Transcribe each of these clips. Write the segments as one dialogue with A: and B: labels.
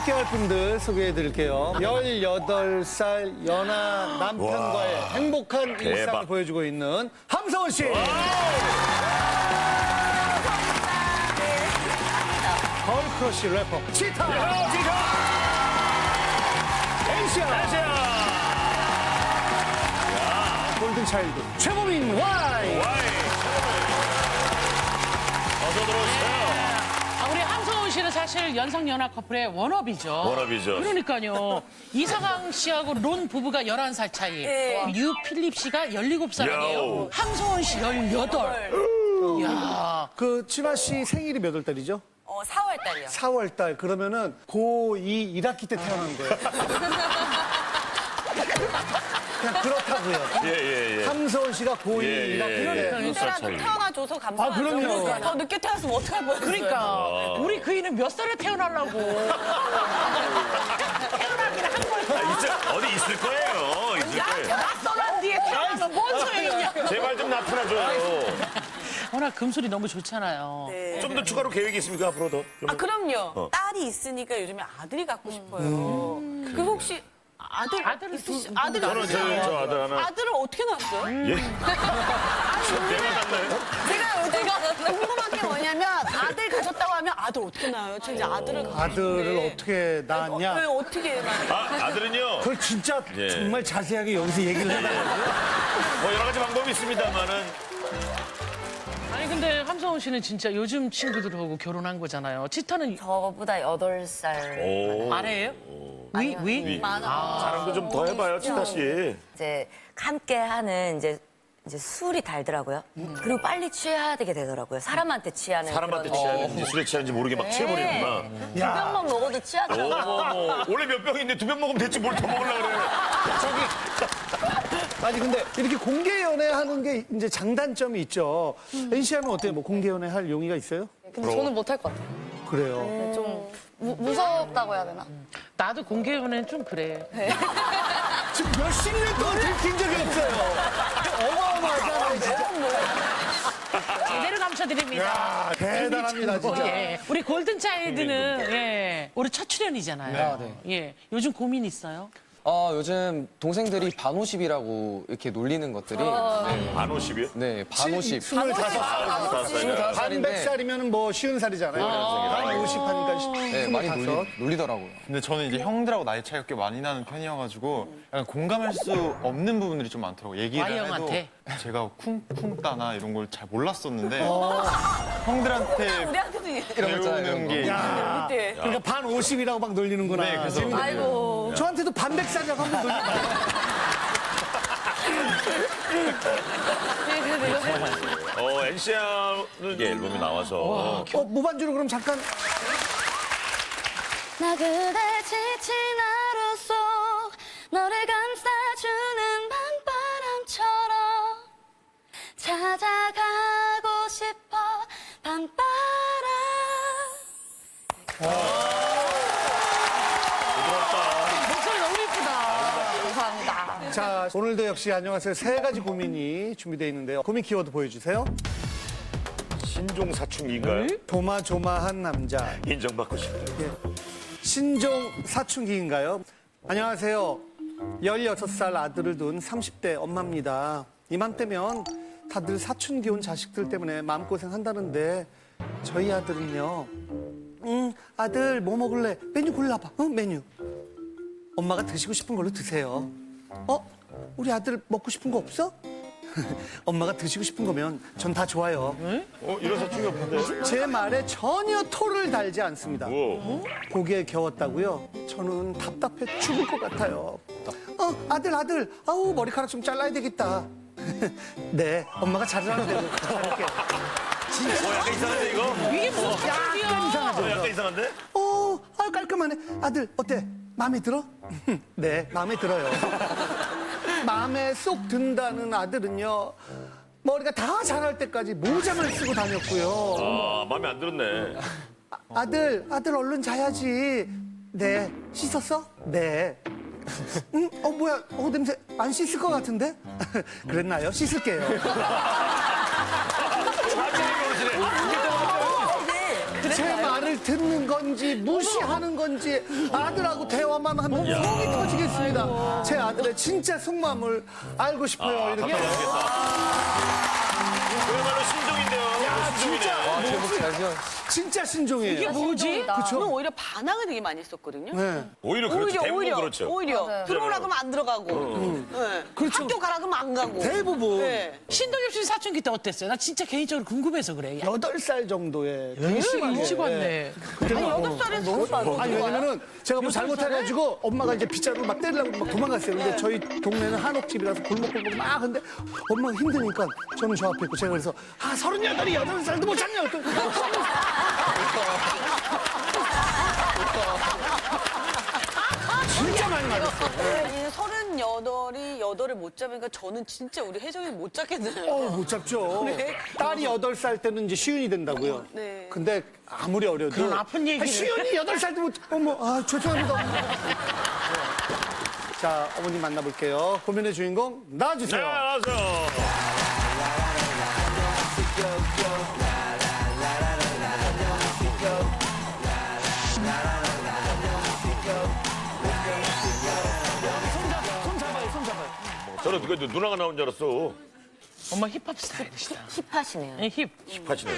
A: 함께할 분들 소개해드릴게요. 18살 연하 남편과의 행복한 일상을 보여주고 있는 함서원 씨. 걸크러쉬 래퍼 치타. 엔시아. 골든차일드 최범인 와이.
B: 어서 들어오세요.
C: 우리 함서원 씨는 사실 연상연하 커플의 원업이죠.
B: 원업이죠.
C: 그러니까요. 이상황 씨하고 론 부부가 11살 차이. 유필립 씨가 17살이에요.
B: 야오.
C: 함서원 씨 18. 이야.
A: 그 치마 씨 생일이 몇 월 달이죠?
D: 4월 달이요.
A: 4월 달. 그러면은 고2 1학기 때 태어난 거예요. 그냥 그렇다고요.
B: 예.
A: 함서원 씨가 고2
B: 예,
A: 1학기 때.
D: 그때라도 태어나줘서 감사하죠.
A: 그럼요.
D: 더 늦게 태어났으면 어떡할 뻔했어요.
C: 그러니까 우리 그이는 몇 살에 태어나려고. 태어나긴 한 거예요.
B: 어디 있을 거예요. 있을 거예요.
C: 낯설한 뒤에 태어나서 뭔 소용이냐.
B: 제발 좀 나타나줘요.
C: 워낙 금술이 너무 좋잖아요.
D: 네.
B: 좀 더 추가로 계획이 있습니까, 앞으로도?
D: 그럼요. 딸이 있으니까 요즘에 아들이 갖고 싶어요. 그 혹시
C: 아들은
D: 아들
B: 저는 저 아들 하나.
D: 아들을 어떻게 낳았어요?
B: 예? 내가 낳나요?
D: 제가 궁금한 게 뭐냐면 아들 가졌다고 하면 아들 어떻게 낳아요? 저 이제 아들을 갖고
A: 아들을
D: 싶은데.
A: 어떻게 낳았냐?
D: 왜 어떻게 낳아요?
B: 아들은요.
A: 그걸 진짜
B: 예.
A: 정말 자세하게 여기서 얘기를 해달라고요?
B: 뭐 여러 가지 방법이 있습니다만은.
C: 아니 근데 함서원 씨는 진짜 요즘 친구들하고 결혼한 거잖아요. 치타는
E: 저보다 8살
B: 오.
C: 아래예요? 위?
B: 자랑도 좀 더 해봐요, 치타 씨.
E: 이제 함께 하는 이제 술이 달더라고요. 그리고 빨리 취해야 되게 되더라고요. 사람한테 취하는
B: 사람한테
E: 그런-
B: 취해야 되는지 술에 취하는지 모르게 막 취해버리는구나.
E: 두 병만 먹어도 취하더라고요.
B: 원래 몇 병인데 2병 먹으면 됐지 뭘 더 먹으려고 그래요.
A: 아니 근데 이렇게 공개 연애하는 게 이제 장단점이 있죠. NCR은 어때요? 뭐 공개 연애 할 용의가 있어요?
F: 근데 저는 못할 것 같아요.
A: 그래요.
F: 좀 무섭다고 해야 되나?
C: 나도 공개 연애는 좀 그래.
A: 지금 몇십 년 동안 들킨 적이 없어요. 어마어마하잖아요, 진짜.
C: 제대로 감춰드립니다.
A: 야, 대단합니다, 진짜.
C: 예. 우리 골든차일드는 예. 올해 첫 출연이잖아요.
G: 네.
C: 예. 요즘 고민 있어요?
G: 요즘 동생들이 반오십이라고 이렇게 놀리는 것들이
B: 안 오십이요?
G: 네, 반오십.
B: 25살.
A: 반백살이면 뭐 쉬운 살이잖아요. 반 50 하니까
G: 네, 많이
A: 25.
G: 놀리더라고요.
H: 근데 저는 이제 형들하고 나이 차이가 꽤 많이 나는 편이어가지고 약간 공감할 수 없는 부분들이 좀 많더라고요. 얘기를 해도
C: Y형한테?
H: 제가 쿵쿵 따나 이런 걸 잘 몰랐었는데 형들한테
D: 우리한테도
G: 이런 거 있잖아요,
H: 배우는 게
A: 야,
D: 때.
A: 그러니까 반 50이라고 막 놀리는구나.
H: 네, 그래서
A: 재밌네.
D: 아이고.
A: 저한테도 반백살이라고 한번 놀려봐요.
B: NCR은 이게 앨범이 나와서.
A: 무반주로 그럼 잠깐.
F: 나 그대 지친 하루 속 너를 감싸주는 밤바람처럼 찾아가고 싶어 밤바람.
C: 목소리 너무 예쁘다.
F: 감사합니다.
A: 자, 오늘도 역시 안녕하세요. 세 가지 고민이 준비되어 있는데요. 고민 키워드 보여주세요.
B: 신종 사춘기인가요?
A: 조마조마한 남자.
B: 인정받고 싶어요.
A: 신종 사춘기인가요? 안녕하세요. 16살 아들을 둔 30대 엄마입니다. 이맘때면 다들 사춘기 온 자식들 때문에 마음고생 한다는데 저희 아들은요. 아들 뭐 먹을래? 메뉴 골라봐. 메뉴. 엄마가 드시고 싶은 걸로 드세요. 우리 아들 먹고 싶은 거 없어? 엄마가 드시고 싶은 거면 전 다 좋아요.
B: 이런 사춘기 없는데.
A: 제 말에 전혀 토를 달지 않습니다.
B: 오.
A: 고개에 겨웠다고요? 저는 답답해 죽을 것 같아요. 아들, 아우 머리카락 좀 잘라야 되겠다. 네, 엄마가 자르라는 대로 자를게요.
B: 약간 이상한데 이거?
C: 이게 무슨 사춘기야?
A: 약간 이상하죠?
B: 약간 이상한데?
A: 깔끔하네. 아들, 어때? 마음에 들어? 네, 마음에 들어요. 마음에 쏙 든다는 아들은요. 머리가 다 자랄 때까지 모자만 쓰고 다녔고요.
B: 마음에 안 들었네.
A: 아들 얼른 자야지. 네, 씻었어? 네. 뭐야, 냄새 안 씻을 것 같은데? 그랬나요? 씻을게요. 제 말을 말을 듣는 건지 무시하는 건지 아들하고 대화만 하면 속이 터지겠습니다. 제 아들의 진짜 속마음을 알고 싶어요. 이렇게.
B: 그야말로 신종인데요. 신종이네요.
G: 와, 제목 잘 지어.
A: 진짜 신종이에요.
C: 이게 뭐지?
D: 저는 오히려 반항을 되게 많이 했었거든요.
A: 네.
B: 오히려 그렇죠. 대부분 그렇죠.
D: 오히려 들어오라 그러면 안 들어가고, 네.
A: 그렇죠.
D: 학교 가라 그러면 안 가고.
A: 대부분
D: 네.
C: 신동엽 씨 사춘기 때 어땠어요? 나 진짜 개인적으로 궁금해서 그래.
A: 8살 정도에 되게 심하게.
C: 일찍 왔네.
A: 그때는
D: 아니 8살에 너무 빠르고.
A: 아니 왜냐면은 제가 뭐 잘못해가지고 엄마가 이제 빗자루로 막 때리려고 막 도망갔어요. 근데 저희 동네는 한옥집이라서 골목골목 막 근데 엄마가 힘드니까 저는 저 앞에 있고 제가 그래서 38이 8살도 못 찾냐. 진짜 많이 맞았어요.
D: 네. 38이 8을 못 잡으니까 저는 진짜 우리 혜정이 못 잡겠네요.
A: 못 잡죠. 딸이 8살 때는 이제 시윤이 된다고요.
D: 네.
A: 근데 아무리 어려도
C: 그런 아픈 얘기를.
A: 시윤이 8살도 못 죄송합니다. 자, 어머님 만나볼게요. 고민의 주인공
B: 네,
A: 나와주세요.
B: 알았어요. 저는 그래도 누나가 나온 줄 알았어.
C: 엄마 힙합 스타일이시다.
E: 힙하시네요.
C: 네, 힙.
B: 힙하시네.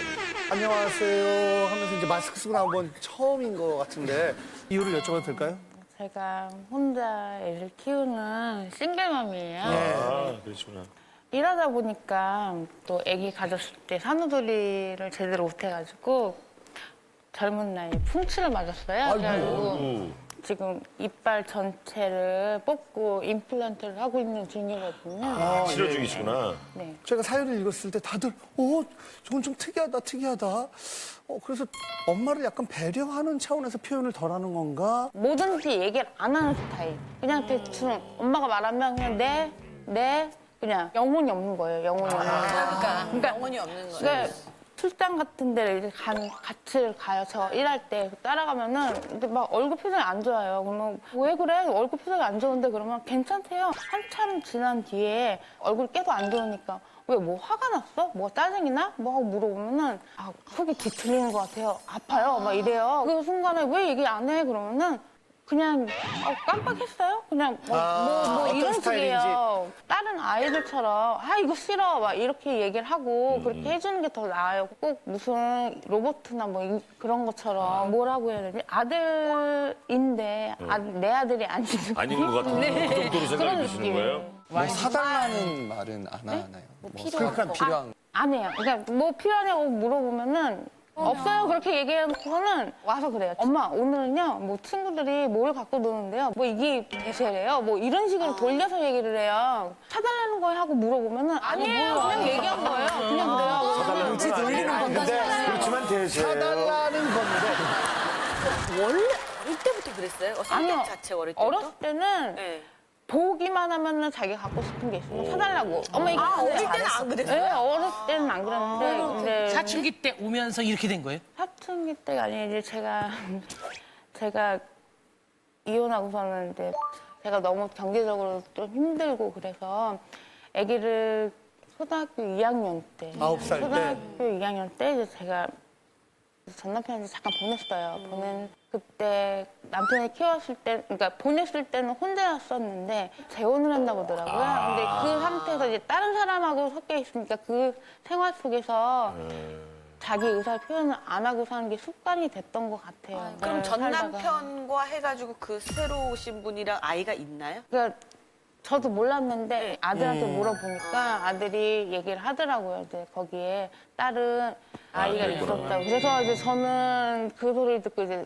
A: 안녕하세요 하면서 이제 마스크 쓰고 나온 건 처음인 것 같은데 이유를 여쭤봐도 될까요?
F: 제가 혼자 애를 키우는 싱글맘이에요.
B: 아, 그러시구나.
F: 일하다 보니까 또 아기 가졌을 때 산후조리를 제대로 못해가지고 젊은 나이에 풍치를 맞았어요. 그래가지고 지금 이빨 전체를 뽑고 임플란트를 하고 있는 중이거든요.
B: 치료 중이시구나.
F: 네.
A: 제가 사연을 읽었을 때 다들 저건 좀 특이하다. 그래서 엄마를 약간 배려하는 차원에서 표현을 덜 하는 건가?
F: 뭐든지 얘기를 안 하는 스타일. 그냥 대충 엄마가 말하면 그냥 네, 그냥 영혼이 없는 거예요. 영혼이 없는 거.
D: 그러니까 영혼이 없는 거예요.
F: 그러니까 출장 같은 데를 이제 같이 가요. 저 일할 때 따라가면은 근데 막 얼굴 표정이 안 좋아요. 그러면 왜 그래? 얼굴 표정이 안 좋은데 그러면 괜찮대요. 한참 지난 뒤에 얼굴 계속 안 좋으니까 왜 뭐 화가 났어? 뭐 짜증이 나? 뭐 하고 물어보면은 속이 뒤틀리는 것 같아요. 아파요. 막 이래요. 그 순간에 왜 얘기 안 해? 그러면은 그냥 깜빡했어요? 그냥 뭐
A: 어떤
F: 이런
A: 스타일인지.
F: 식이에요. 다른 아이들처럼 이거 싫어 막 이렇게 얘기를 하고 그렇게 해주는 게 더 나아요. 꼭 무슨 로봇이나 뭐 그런 것처럼 뭐라고 해야 되지? 아들인데 내 아들이 아닌
B: 아닌 것 같은데 그 정도로 생각이 드시는 거예요?
G: 뭐 사달라는 말은 안 하나요? 뭐 필요한
F: 안 해요. 그러니까 뭐 필요하냐고 물어보면은 없어요. 그렇게 얘기해놓고는 와서 그래요. 엄마, 오늘은요, 뭐 친구들이 뭘 갖고 노는데요. 뭐 이게 대세래요. 뭐 이런 식으로 돌려서 얘기를 해요. 사달라는 거예요 하고 물어보면은 아니에요. 그냥 얘기한 거예요. 그냥 그래요.
A: 눈치 돌리는 건데
B: 그렇지만 대세.
A: 사달라는 건데
D: 원래 어릴 때부터 그랬어요?
F: 아니요.
D: 성격 자체 어릴 때부터?
F: 어렸을 때는
D: 네.
F: 보기만 하면은 자기 갖고 싶은 게 있으면 사달라고. 엄마 이거
D: 어릴 때는 안 그랬어요?
F: 네, 어렸을 때는 안 그랬는데 근데
C: 사춘기 때 오면서 이렇게 된 거예요?
F: 사춘기 때가 아니에요. 이제 제가 이혼하고서는 이제 제가 너무 경제적으로 좀 힘들고 그래서 아기를 초등학교 2학년 때
A: 9살 때.
F: 초등학교 2학년 때 이제 제가 전 남편한테 잠깐 보냈어요. 그때 남편을 키웠을 때, 그러니까 보냈을 때는 혼자였었는데 재혼을 했나 보더라고요. 근데 그 상태에서 이제 다른 사람하고 섞여 있으니까 그 생활 속에서 자기 의사 표현을 안 하고 사는 게 습관이 됐던 것 같아요.
D: 그럼 전
F: 살다가.
D: 남편과 해가지고 그 새로 오신 분이랑 아이가 있나요?
F: 그러니까 저도 몰랐는데 아들한테 물어보니까 아들이 얘기를 하더라고요. 이제 거기에 딸은 아이가 있었다고. 그래서 이제 저는 그 소리를 듣고 이제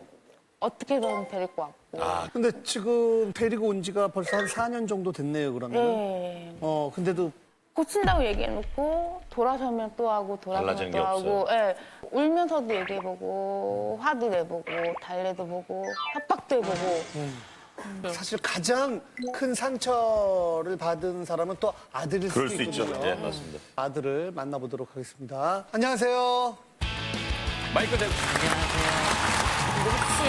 F: 어떻게든 데리고 왔고.
A: 근데 지금 데리고 온 지가 벌써 한 4년 정도 됐네요, 그러면.
F: 네.
A: 근데도
F: 고친다고 얘기해놓고 돌아서면 또 하고
B: 달라지는
F: 돌아서면
B: 게
F: 또 하고
B: 없어요.
F: 예. 울면서도 얘기해보고 화도 내보고 달래도 보고 협박도 해보고
A: 사실 가장 큰 상처를 받은 사람은 또 아들일 수도
B: 그럴 수 있죠.
A: 있거든요.
B: 네, 맞습니다.
A: 아들을 만나보도록 하겠습니다. 안녕하세요.
B: 마이크 대고.
E: 근데 혹시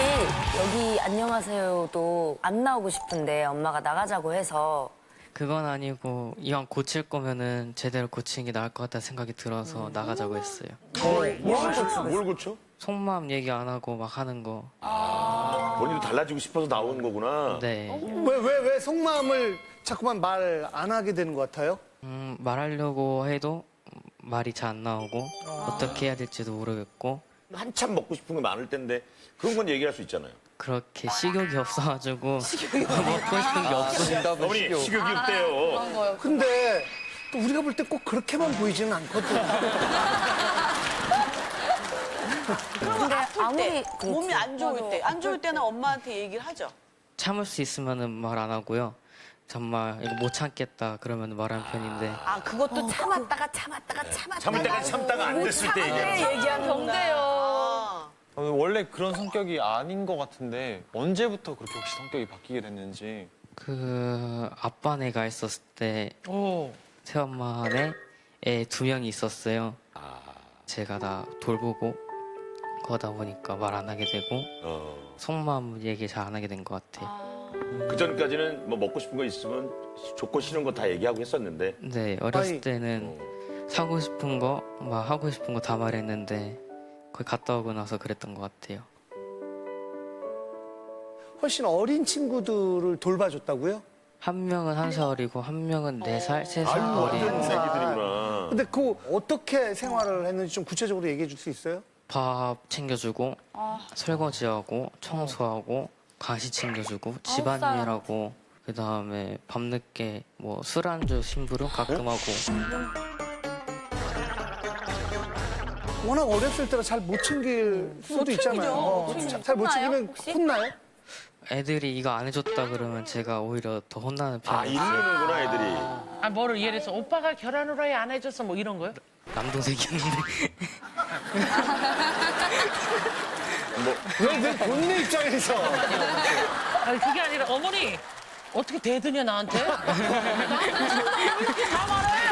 E: 여기 안녕하세요도 안 나오고 싶은데 엄마가 나가자고 해서
I: 그건 아니고 이왕 고칠 거면은 제대로 고치는 게 나을 것 같다는 생각이 들어서 나가자고 했어요.
B: 뭘 고쳐?
I: 속마음 얘기 안 하고 막 하는 거.
B: 본인도 달라지고 싶어서 나온 거구나.
I: 네.
A: 왜 속마음을 자꾸만 말 안 하게 되는 것 같아요?
I: 말하려고 해도 말이 잘 안 나오고 어떻게 해야 될지도 모르겠고
B: 한참 먹고 싶은 거 많을 텐데 그런 건 얘기할 수 있잖아요.
I: 그렇게 식욕이 없어가지고 먹고 싶은 게 없어요.
B: 어머니 식욕이 없대요.
A: 근데 또 우리가 볼 때 꼭 그렇게만 보이지는 않거든.
D: 근데 아무리
E: 그렇지.
D: 몸이 안 좋을 때, 안 좋을 때는 엄마한테 얘기를 하죠.
I: 참을 수 있으면은 말 안 하고요. 정말 이거 못 참겠다 그러면 말하는 편인데
D: 아, 그것도 참았다가 참았다가 참았다가.
B: 참을 때까지 참다가 안 됐을 때 얘기하는
D: 얘기하는 병대요.
H: 원래 그런 성격이 아닌 것 같은데 언제부터 그렇게 혹시 성격이 바뀌게 됐는지.
I: 그 아빠네가 있었을 때
C: 오.
I: 새엄마네 애 2명이 있었어요. 제가 다 돌보고 그러다 보니까 말 안 하게 되고 속마음 얘기 잘 안 하게 된 것 같아요.
B: 그 전까지는 뭐 먹고 싶은 거 있으면 좋고 싫은 거 다 얘기하고 했었는데
I: 네, 어렸을
A: 아이.
I: 때는 사고 싶은 거, 막 하고 싶은 거 다 말했는데 거기 갔다 오고 나서 그랬던 것 같아요.
A: 훨씬 어린 친구들을 돌봐줬다고요?
I: 한 명은 1살 어리고 한 명은 4살, 3살
B: 완전
I: 어린
B: 새끼들이구나.
A: 근데 그 어떻게 생활을 했는지 좀 구체적으로 얘기해 줄 수 있어요?
I: 밥 챙겨주고 설거지하고 청소하고 간식 챙겨주고 집안일하고 그 다음에 밤늦게 뭐 술안주 심부름 가끔 하고
A: 워낙 어렸을 때라 잘 못 챙길 수도 있잖아요. 잘 못 챙기면 혼나요?
I: 애들이 이거 안 해줬다 그러면 제가 오히려 더 혼나는
B: 아
I: 편이에요.
B: 이러는구나 애들이.
C: 아, 뭐를 예를 들어서 오빠가 결혼 후라이 안 해줘서 뭐 이런 거요?
I: 남동생이었는데
A: 왜 본인 입장에서?
C: 아니, 그게 아니라 어머니 어떻게 대드냐 나한테? 나한테 이렇게 다 말해.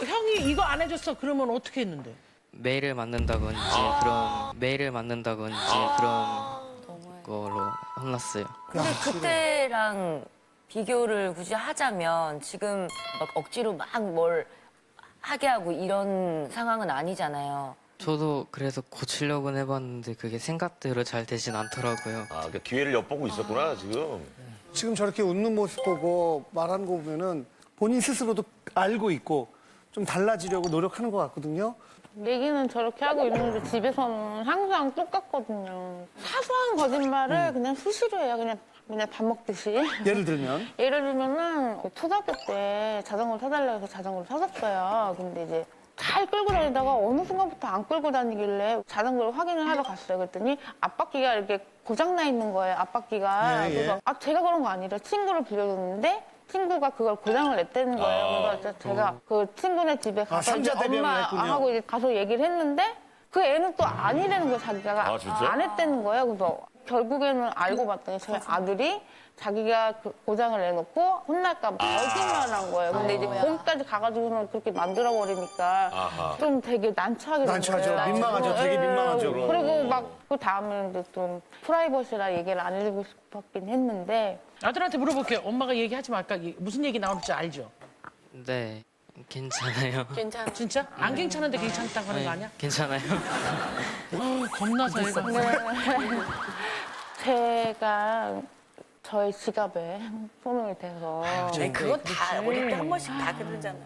C: 형이 이거 안 해줬어 그러면 어떻게 했는데?
I: 메일을 만든다든지 그런 걸로 혼났어요.
E: 근데 그때랑 비교를 굳이 하자면 지금 막 억지로 막 뭘 하게 하고 이런 상황은 아니잖아요.
I: 저도 그래서 고치려고는 해봤는데 그게 생각대로 잘 되진 않더라고요.
B: 아 그러니까 기회를 엿보고 있었구나 지금.
A: 지금 저렇게 웃는 모습 보고 말하는 거 보면은 본인 스스로도 알고 있고 좀 달라지려고 노력하는 것 같거든요.
F: 얘기는 저렇게 하고 있는데 집에서는 항상 똑같거든요. 사소한 거짓말을 그냥 수시로 해요. 그냥 밥 먹듯이.
A: 예를 들면
F: 예를 들면은 초등학교 때 자전거를 사달라고 해서 자전거를 사줬어요. 근데 이제 잘 끌고 다니다가 어느 순간부터 안 끌고 다니길래 자전거를 확인을 하러 갔어요. 그랬더니 앞바퀴가 이렇게 고장나 있는 거예요. 앞바퀴가.
A: 예, 예.
F: 그래서 제가 그런 거 아니라 친구를 빌려줬는데 친구가 그걸 고장을 냈다는 거예요. 그래서 제가 그 친구네 집에 가서
A: 삼자
F: 이제
A: 대변을
F: 엄마
A: 했군요.
F: 하고 이제 가서 얘기를 했는데 그 애는 또 아니라는 거예요. 자기가
B: 아, 진짜?
F: 안 했다는 거예요. 그래서 결국에는 알고 봤더니 저희 아들이 자기가 그 고장을 내놓고 혼날까 봐 거짓말을 한 거예요. 근데 이제 거기까지 가가지고는 그렇게 만들어버리니까
B: 아하.
F: 좀 되게 난처하게 된
A: 난처하죠.
F: 거예요.
A: 민망하죠. 되게 민망하죠.
F: 그리고 막 그 다음에는 좀 프라이버시라 얘기를 안 해주고 싶었긴 했는데
C: 아들한테 물어볼게요. 엄마가 얘기하지 말까? 무슨 얘기 나올지 알죠?
I: 네, 괜찮아요.
D: 괜찮아.
C: 진짜? 안 괜찮은데 괜찮다고 하는 거 아니야?
I: 괜찮아요.
C: 겁나서 얘가.
F: 제가 저의 지갑에 손을 대서
D: 아니, 그건 다 어릴 때 한 번씩 다 그러잖아.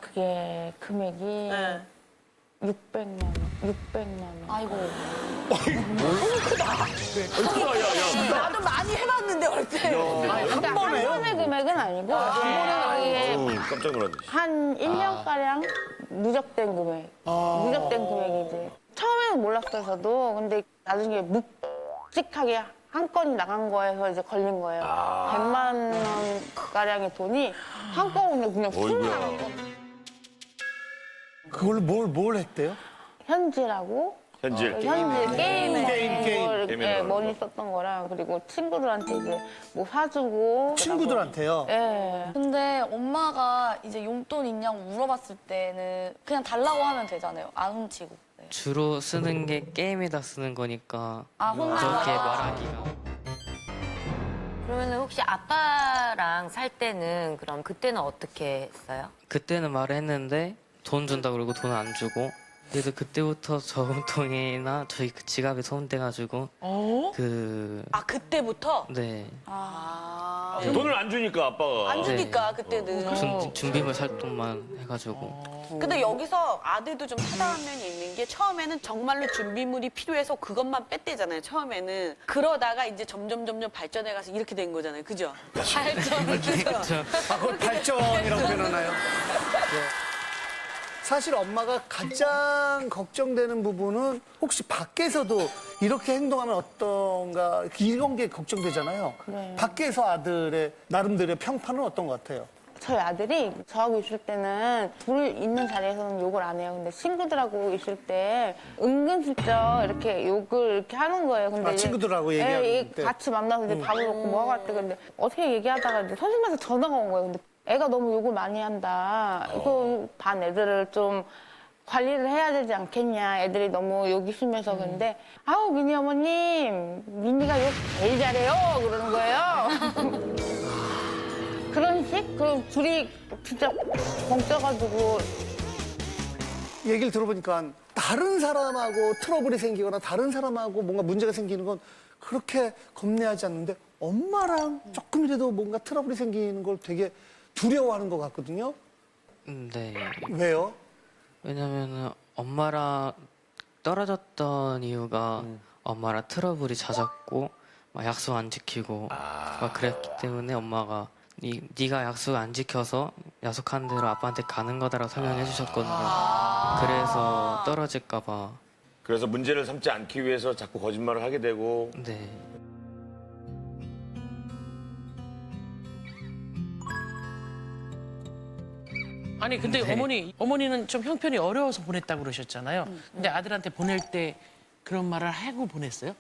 F: 그게 금액이
D: 네.
F: 600만 원.
D: 아이고. 나도 많이 해봤는데 어릴 때.
F: 한 번의 금액은 아니고 이게
B: 깜짝 놀랐네.
F: 한 1년가량 누적된 금액. 누적된 금액이지. 처음에는 몰랐어요, 저도. 근데 나중에 묵직하게 한 건이 나간 거에서 이제 걸린 거예요. 100만 원가량의 돈이 한꺼번에 그냥 훅 나간 거.
A: 그걸로 뭘 했대요?
F: 현지라고
B: 현질.
F: 현지 게임
B: 게임에
F: 머니 썼던 거랑 그리고 친구들한테 이제 뭐 사주고
A: 친구들한테요?
F: 예.
J: 근데 엄마가 이제 용돈 있냐고 물어봤을 때는 그냥 달라고 하면 되잖아요. 안 훔치고. 네.
I: 주로 쓰는 게 게임에다 쓰는 거니까
J: 아, 혼자?
I: 그렇게 말하기가.
E: 그러면은 혹시 아빠랑 살 때는 그럼 그때는 어떻게 했어요?
I: 그때는 말했는데 돈 준다 그러고 돈 안 주고 그래서 그때부터 저금통이나 저희 그 지갑에 손대가지고
C: 어?
D: 아 그때부터?
I: 네
D: 아.
B: 돈을 안 주니까 아빠가.
D: 안 주니까 그때는.
I: 준비물 살 돈만 해가지고
D: 근데 여기서 아들도 좀 타당한 면이 있는 게 처음에는 정말로 준비물이 필요해서 그것만 뺐대잖아요. 처음에는 그러다가 이제 점점 발전해가서 이렇게 된 거잖아요. 그죠? 발전. 그죠?
A: 아, 그걸 발전이라고 표현하나요? 네. 사실 엄마가 가장 걱정되는 부분은 혹시 밖에서도 이렇게 행동하면 어떤가 이런 게 걱정되잖아요.
F: 네.
A: 밖에서 아들의 나름대로의 평판은 어떤 것 같아요?
F: 저희 아들이 저하고 있을 때는 둘 있는 자리에서는 욕을 안 해요. 근데 친구들하고 있을 때 은근슬쩍 이렇게 욕을 이렇게 하는 거예요. 근데
A: 아, 친구들하고 얘기할 때?
F: 같이 만나서 이제 밥을 먹고 뭐 하고 할 때 근데 어떻게 얘기하다가 이제 선생님한테 전화가 온 거예요. 근데 애가 너무 욕을 많이 한다. 이거 반 애들을 좀 관리를 해야 되지 않겠냐. 애들이 너무 욕이 심해서 근데 아우 미니 어머님 미니가 욕 제일 잘해요. 그러는 거예요. 그런 식? 그럼 둘이 진짜 벙쪄가지고
A: 얘기를 들어보니까 다른 사람하고 트러블이 생기거나 다른 사람하고 뭔가 문제가 생기는 건 그렇게 겁내하지 않는데 엄마랑 조금이라도 뭔가 트러블이 생기는 걸 되게 두려워하는 것 같거든요.
I: 네
A: 왜요?
I: 왜냐면은 엄마랑 떨어졌던 이유가 엄마랑 트러블이 잦았고 막 약속 안 지키고 막 그랬기 때문에 엄마가 네가 약속 안 지켜서 약속한 대로 아빠한테 가는 거다라고 설명해 주셨거든요. 그래서 떨어질까 봐.
B: 그래서 문제를 삼지 않기 위해서 자꾸 거짓말을 하게 되고.
I: 네.
C: 아니 근데
I: 네.
C: 어머니는 좀 형편이 어려워서 보냈다고 그러셨잖아요. 근데 아들한테 보낼 때 그런 말을 하고 보냈어요?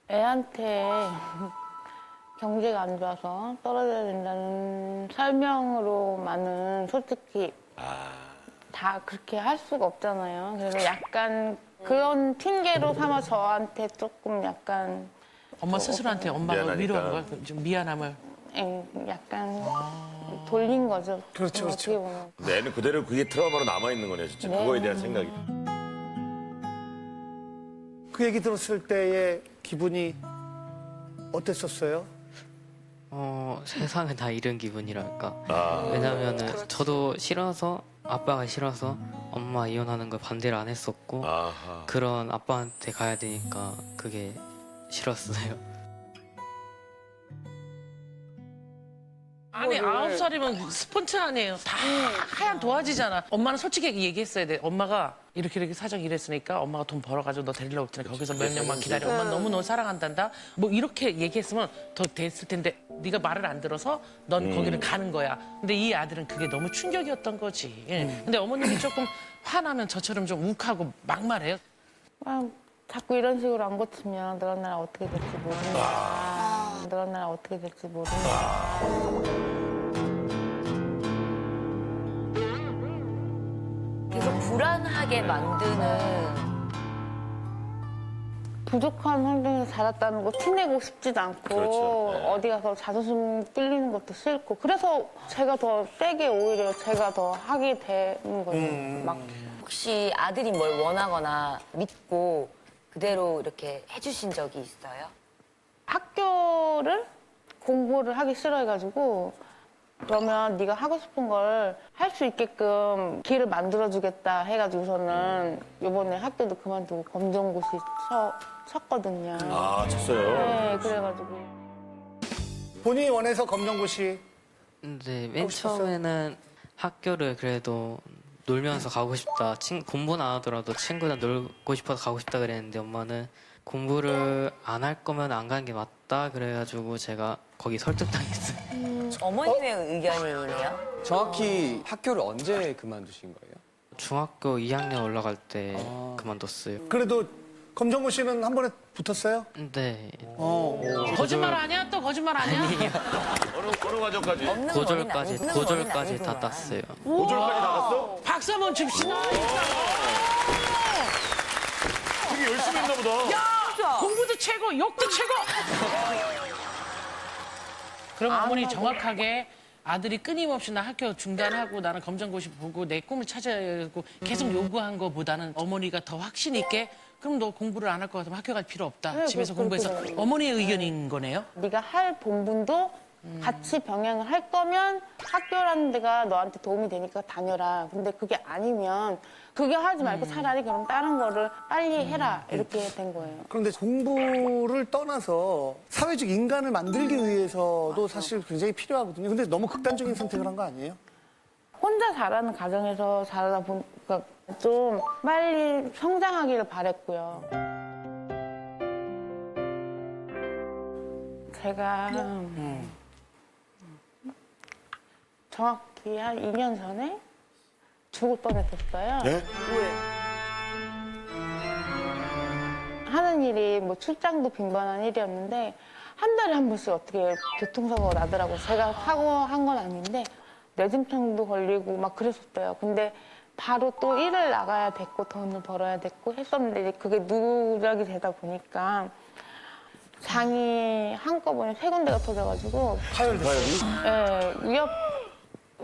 F: 애한테 경제가 안 좋아서 떨어져야 된다는 설명으로만은 솔직히 다 그렇게 할 수가 없잖아요. 그래서 약간 그런 핑계로 삼아 저한테 조금 약간
C: 엄마 스스로한테 엄마가
B: 미안하니까.
C: 위로한 거야? 좀 미안함을.
F: 약간 돌린 거죠.
A: 그렇죠,
F: 어떻게 보면.
B: 근데 애는 그대로 그게 트라우마로 남아있는 거네, 진짜. 그거에 대한 생각이.
A: 그 얘기 들었을 때의 기분이 어땠었어요?
I: 세상을 다 잃은 기분이랄까. 왜냐면은 저도 싫어서 아빠가 싫어서 엄마 이혼하는 걸 반대를 안 했었고
B: 아하.
I: 그런 아빠한테 가야 되니까 그게 싫었어요.
C: 아니 9살이면 스폰츠하네요. 다 하얀 도화지잖아. 엄마는 솔직히 얘기했어야 돼. 엄마가 이렇게 사정이 이랬으니까 엄마가 돈 벌어가지고 너 데리러 올 테니까 거기서 몇 년만 기다려. 엄마 너무 너 사랑한단다. 뭐 이렇게 얘기했으면 더 됐을 텐데 네가 말을 안 들어서 넌 거기를 가는 거야. 근데 이 아들은 그게 너무 충격이었던 거지. 근데 어머님이 조금 화나면 저처럼 좀 욱하고 막말해요.
F: 자꾸 이런 식으로 안 고치면 너랑 나랑 어떻게 될지 모른다. 너랑 나랑 어떻게 될지 모른다.
E: 계속 불안하게 만드는
F: 부족한 환경에서 자랐다는 거 티내고 싶지도 않고
B: 그렇죠. 네.
F: 어디 가서 자존심 끌리는 것도 싫고 그래서 제가 더 세게 오히려 제가 더 하게 되는 거예요. 막
E: 혹시 아들이 뭘 원하거나 믿고 그대로 이렇게 해주신 적이 있어요?
F: 학교를 공부를 하기 싫어해가지고 그러면 네가 하고 싶은 걸 할 수 있게끔 길을 만들어주겠다 해가지고서는 이번에 학교도 그만두고 검정고시 쳤거든요.
B: 아, 쳤어요?
F: 네, 그래가지고.
A: 본인이 원해서 검정고시
I: 근데 맨
A: 싶었어요?
I: 처음에는 학교를 그래도 놀면서 가고 싶다. 공부는 안 하더라도 친구랑 놀고 싶어서 가고 싶다 그랬는데 엄마는 공부를 안 할 거면 안 가는 게 맞다 그래가지고 제가 거기 설득당했어요.
E: 어머님의 의견이네요?
G: 정확히 학교를 언제 그만두신 거예요?
I: 중학교 2학년 올라갈 때 그만뒀어요.
A: 그래도 검정고시는 한 번에 붙었어요?
I: 네.
C: 거짓말 아니야? 또 거짓말 아니야?
B: 어느 과정까지?
E: 없는
I: 고졸까지
E: 어린
I: 고졸까지
E: 아니구나.
I: 다 땄어요.
B: 고졸까지 나갔어?
C: 박수 한번 칩시다.
B: 되게 열심히 했나 보다.
C: 공부도 최고, 욕도 최고. 그럼
F: 안
C: 어머니
F: 하고.
C: 정확하게 아들이 끊임없이 나 학교 중단하고 나는 검정고시 보고 내 꿈을 찾아야고 계속 요구한 것보다는 어머니가 더 확신 있게 그럼 너 공부를 안 할 것 같으면 학교 갈 필요 없다.
F: 네,
C: 집에서
F: 그렇게
C: 공부해서
F: 돼요.
C: 어머니의 의견인 거네요.
F: 네가 할 본분도 같이 병행을 할 거면 학교라는 데가 너한테 도움이 되니까 다녀라. 근데 그게 아니면 그게 하지 말고 차라리 그럼 다른 거를 빨리 해라. 이렇게 된 거예요.
A: 그런데 공부를 떠나서 사회적 인간을 만들기 위해서도 사실 굉장히 필요하거든요. 근데 너무 극단적인 선택을 한 거 아니에요?
F: 혼자 자라는 가정에서 자라다 보니까 좀 빨리 성장하기를 바랬고요. 제가 정확히 한 2년 전에 죽을 뻔했었어요.
B: 네?
F: 하는 일이 뭐 출장도 빈번한 일이었는데 한 달에 한 번씩 어떻게 교통사고가 나더라고요. 제가 사고한 건 아닌데 뇌진탕도 걸리고 막 그랬었어요. 근데 바로 또 일을 나가야 됐고 돈을 벌어야 됐고 했었는데 이제 그게 누락이 되다 보니까 장이 한꺼번에 3군데가 터져가지고
A: 파열됐어요.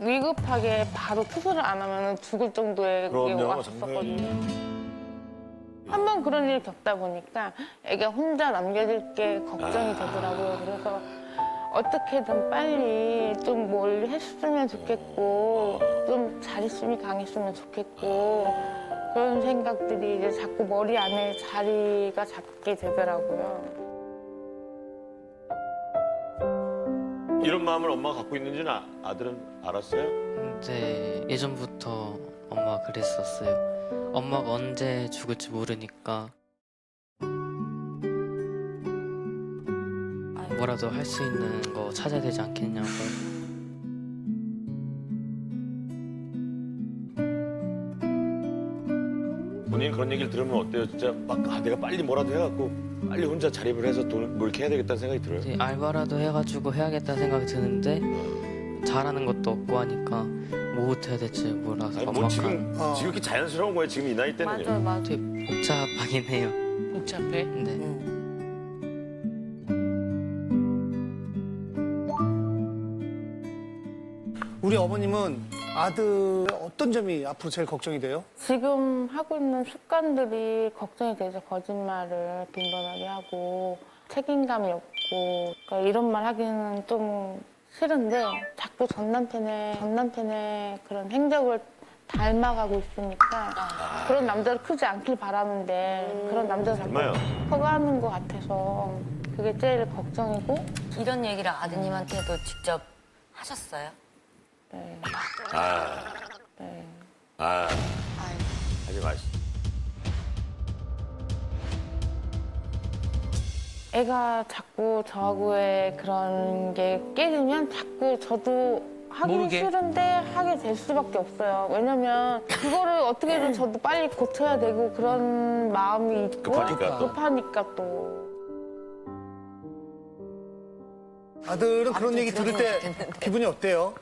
F: 위급하게 바로 투수를 안 하면 죽을 정도의 게
B: 그럼요,
F: 왔었거든요. 한 번 그런 일을 겪다 보니까 애가 혼자 남겨질 게 걱정이 되더라고요. 그래서 어떻게든 빨리 좀 뭘 했으면 좋겠고 좀 자립심이 강했으면 좋겠고 그런 생각들이 이제 자꾸 머리 안에 자리가 잡게 되더라고요.
B: 이런 마음을 엄마가 갖고 있는지는 아들은 알았어요?
I: 근데 예전부터 엄마가 그랬었어요. 엄마가 언제 죽을지 모르니까 뭐라도 할 수 있는 거 찾아야 되지 않겠냐고.
B: 본인 그런 얘기를 들으면 어때요? 진짜 막 내가 빨리 뭐라도 해갖고 빨리 혼자 자립을 해서 돈을 뭘 이렇게 해야 되겠다는 생각이 들어요?
I: 이제 알바라도 해가지고 해야겠다는 생각이 드는데 잘하는 것도 없고 하니까 뭐부터 해야 될지 몰라서
B: 아니 뭐
I: 막막한.
B: 지금 이렇게 자연스러운 거예요? 지금 이 나이 때는요?
E: 맞아요.
I: 되게 복잡하긴 해요.
C: 복잡해.
I: 네.
A: 우리 어머님은 아들의 어떤 점이 앞으로 제일 걱정이 돼요?
F: 지금 하고 있는 습관들이 걱정이 돼서 거짓말을 빈번하게 하고 책임감이 없고 그러니까 이런 말 하기는 좀 싫은데 자꾸 전 남편의 그런 행적을 닮아가고 있으니까 그런 남자를 크지 않길 바라는데 그런 남자를 자꾸
B: 정말요?
F: 커가는 것 같아서 그게 제일 걱정이고
E: 이런 얘기를 아드님한테도 직접 하셨어요?
F: 네.
B: 하지 마시죠.
F: 애가 자꾸 저하고의 그런 게 깨지면 자꾸 저도 하기
C: 모르게?
F: 싫은데 하게 될 수밖에 없어요. 왜냐면 그거를 어떻게든 저도 빨리 고쳐야 되고 그런 마음이 있고
B: 급하니까.
F: 또.
A: 아들은 그런 얘기 들을 때 기분이 어때요?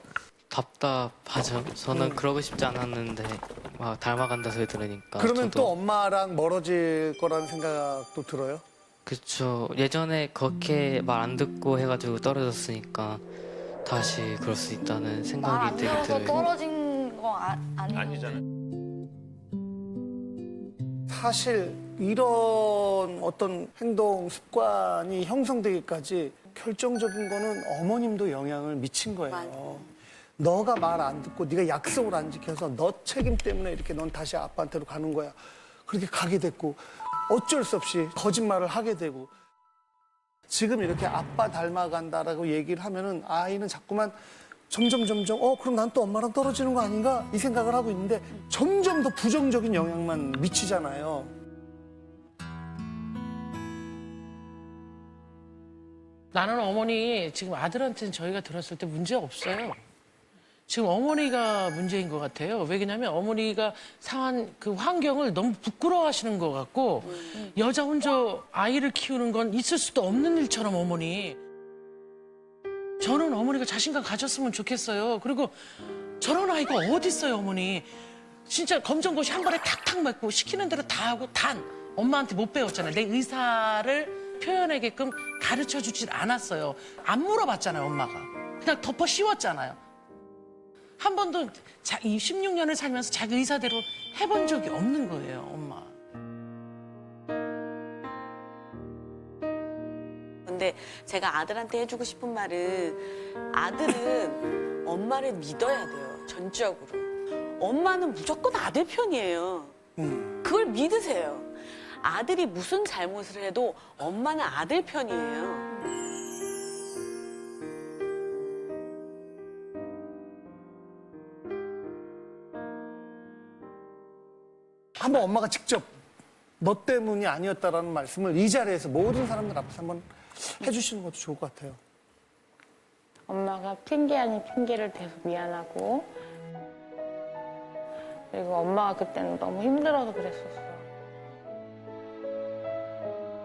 I: 답답하죠. 저는 그러고 싶지 않았는데 막 닮아간다 소리 들으니까.
A: 그러면
I: 저도
A: 또 엄마랑 멀어질 거라는 생각도 들어요?
I: 그쵸. 예전에 그렇게 말 안 듣고 해가지고 떨어졌으니까 다시 그럴 수 있다는
J: 말
I: 생각이
J: 안
I: 되게
J: 들어서
I: 들어요.
J: 떨어진 거 아니에요.
B: 아니잖아요.
A: 사실 이런 어떤 행동 습관이 형성되기까지 결정적인 거는 어머님도 영향을 미친 거예요. 너가 말 안 듣고 네가 약속을 안 지켜서 너 책임 때문에 이렇게 넌 다시 아빠한테로 가는 거야. 그렇게 가게 됐고 어쩔 수 없이 거짓말을 하게 되고 지금 이렇게 아빠 닮아간다라고 얘기를 하면은 아이는 자꾸만 점점 그럼 난 또 엄마랑 떨어지는 거 아닌가 이 생각을 하고 있는데 점점 더 부정적인 영향만 미치잖아요.
C: 나는 어머니 지금 아들한테는 저희가 들었을 때 문제 없어요. 지금 어머니가 문제인 것 같아요. 왜냐면 어머니가 상한 그 환경을 너무 부끄러워하시는 것 같고 여자 혼자 아이를 키우는 건 있을 수도 없는 일처럼 어머니. 저는 어머니가 자신감 가졌으면 좋겠어요. 그리고 저런 아이가 어디 있어요, 어머니. 진짜 검정고시 한 번에 탁탁 맞고 시키는 대로 다 하고 단 엄마한테 못 배웠잖아요. 내 의사를 표현하게끔 가르쳐 주질 않았어요. 안 물어봤잖아요, 엄마가. 그냥 덮어 씌웠잖아요. 한 번도 이 16년을 살면서 자기 의사대로 해본 적이 없는 거예요, 엄마.
D: 근데 제가 아들한테 해주고 싶은 말은 아들은 엄마를 믿어야 돼요, 전적으로. 엄마는 무조건 아들 편이에요. 그걸 믿으세요. 아들이 무슨 잘못을 해도 엄마는 아들 편이에요.
A: 한번 엄마가 직접 너 때문이 아니었다라는 말씀을 이 자리에서 모든 사람들 앞에서 한번 해주시는 것도 좋을 것 같아요.
F: 엄마가 핑계 아닌 핑계를 대서 미안하고, 그리고 엄마가 그때는 너무 힘들어서 그랬었어요.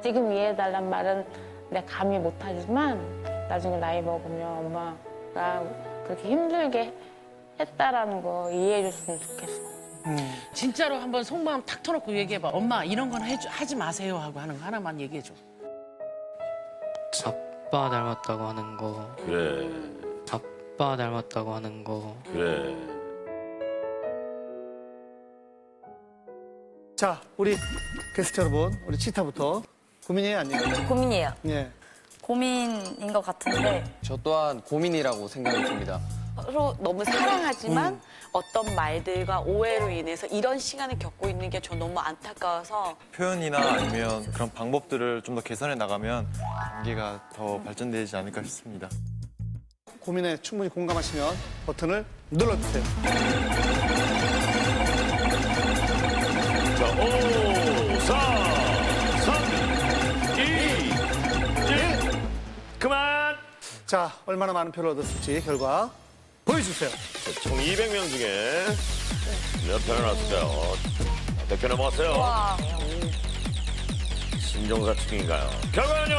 F: 지금 이해해달란 말은 내가 감히 못하지만 나중에 나이 먹으면 엄마가 그렇게 힘들게 했다라는 거 이해해줬으면 좋겠어.
C: 진짜로 한번 속마음 탁 터놓고 얘기해봐. 엄마 이런 건 하지 마세요 하고 하는 거 하나만 얘기해줘.
I: 아빠 닮았다고 하는 거.
B: 그래.
I: 아빠 닮았다고 하는 거.
B: 그래.
A: 자, 우리 게스트 여러분, 우리 치타부터 고민이에요, 아니에요?
E: 고민이에요.
A: 예.
J: 고민인 것 같은데
G: 저 또한 고민이라고 생각이 듭니다.
D: 서로 너무 사랑하지만 어떤 말들과 오해로 인해서 이런 시간을 겪고 있는 게 저 너무 안타까워서
H: 표현이나 아니면 그런 방법들을 좀 더 개선해 나가면 관계가 더 발전되지 않을까 싶습니다.
A: 고민에 충분히 공감하시면 버튼을 눌러주세요.
B: 자, 5, 4, 3, 2, 1. 그만!
A: 자, 얼마나 많은 표를 얻었을지 결과 보여주세요.
B: 총 200명 중에 몇 표나 나왔을까요? 100표 넘어갔어요. 신종사 측인가요? 결과는요?